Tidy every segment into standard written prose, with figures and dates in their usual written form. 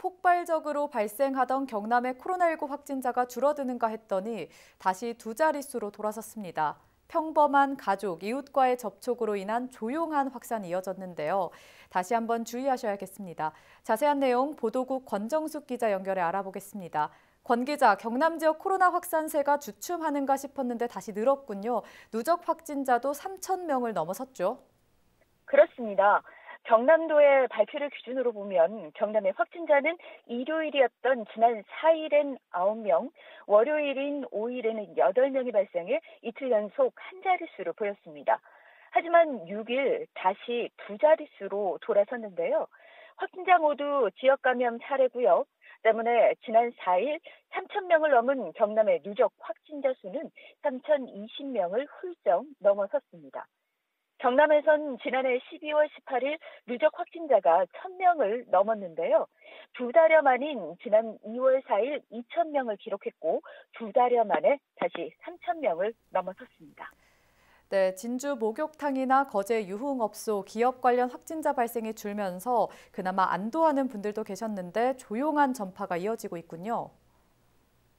폭발적으로 발생하던 경남의 코로나19 확진자가 줄어드는가 했더니 다시 두 자릿수로 돌아섰습니다. 평범한 가족, 이웃과의 접촉으로 인한 조용한 확산이 이어졌는데요. 다시 한번 주의하셔야겠습니다. 자세한 내용 보도국 권정숙 기자 연결해 알아보겠습니다. 권 기자, 경남 지역 코로나 확산세가 주춤하는가 싶었는데 다시 늘었군요. 누적 확진자도 3,000명을 넘어섰죠. 그렇습니다. 경남도의 발표를 기준으로 보면 경남의 확진자는 일요일이었던 지난 4일엔 9명, 월요일인 5일에는 8명이 발생해 이틀 연속 한 자릿수로 보였습니다. 하지만 6일 다시 두 자릿수로 돌아섰는데요. 확진자 모두 지역 감염 사례고요. 때문에 지난 4일 3,000명을 넘은 경남의 누적 확진자 수는 3,020명을 훌쩍 넘어섰습니다. 경남에선 지난해 12월 18일 누적 확진자가 1,000명을 넘었는데요. 두 달여 만인 지난 2월 4일 2,000명을 기록했고 두 달여 만에 다시 3,000명을 넘어섰습니다. 네, 진주 목욕탕이나 거제 유흥업소, 기업 관련 확진자 발생이 줄면서 그나마 안도하는 분들도 계셨는데 조용한 전파가 이어지고 있군요.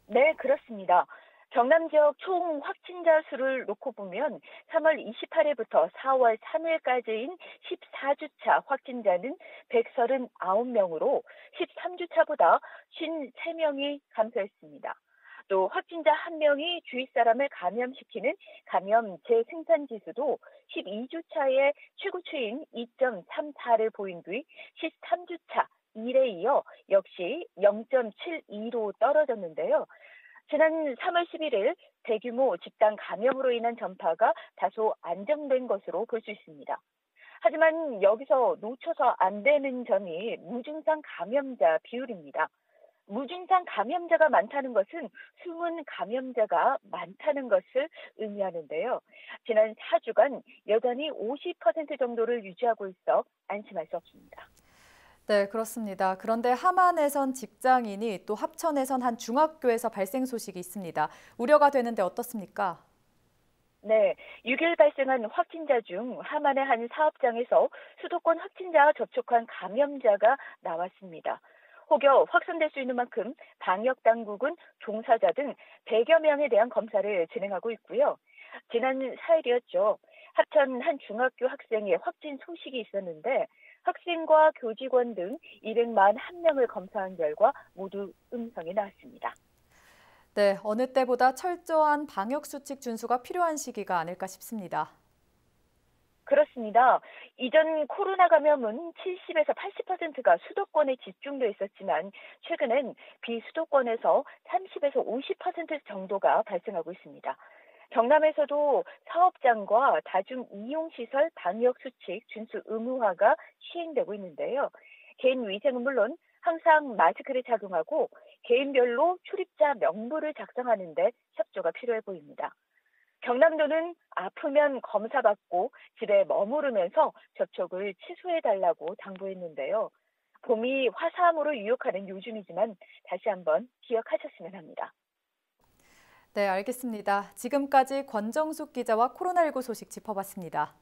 네, 그렇습니다. 경남 지역 총 확진자 수를 놓고 보면 3월 28일부터 4월 3일까지인 14주차 확진자는 139명으로 13주차보다 53명이 감소했습니다. 또 확진자 1명이 주위 사람을 감염시키는 감염 재생산 지수도 12주차의 최고치인 2.34를 보인 뒤 13주차 1에 이어 역시 0.72로 떨어졌는데요. 지난 3월 11일 대규모 집단 감염으로 인한 전파가 다소 안정된 것으로 볼 수 있습니다. 하지만 여기서 놓쳐서 안 되는 점이 무증상 감염자 비율입니다. 무증상 감염자가 많다는 것은 숨은 감염자가 많다는 것을 의미하는데요. 지난 4주간 여전히 50% 정도를 유지하고 있어 안심할 수 없습니다. 네, 그렇습니다. 그런데 함안에선 직장인이 또 합천에선 한 중학교에서 발생 소식이 있습니다. 우려가 되는데 어떻습니까? 네, 6일 발생한 확진자 중 함안의 한 사업장에서 수도권 확진자와 접촉한 감염자가 나왔습니다. 혹여 확산될 수 있는 만큼 방역당국은 종사자 등 100여 명에 대한 검사를 진행하고 있고요. 지난 4일이었죠. 합천 한 중학교 학생의 확진 소식이 있었는데 학생과 교직원 등 200만 1명을 검사한 결과 모두 음성이 나왔습니다. 네, 어느 때보다 철저한 방역수칙 준수가 필요한 시기가 아닐까 싶습니다. 그렇습니다. 이전 코로나 감염은 70에서 80%가 수도권에 집중돼 있었지만 최근엔 비수도권에서 30에서 50% 정도가 발생하고 있습니다. 경남에서도 사업장과 다중이용시설 방역수칙 준수 의무화가 시행되고 있는데요. 개인 위생은 물론 항상 마스크를 착용하고 개인별로 출입자 명부를 작성하는 데 협조가 필요해 보입니다. 경남도는 아프면 검사받고 집에 머무르면서 접촉을 취소해달라고 당부했는데요. 봄이 화사함으로 유혹하는 요즘이지만 다시 한번 기억하셨으면 합니다. 네, 알겠습니다. 지금까지 권정숙 기자와 코로나19 소식 짚어봤습니다.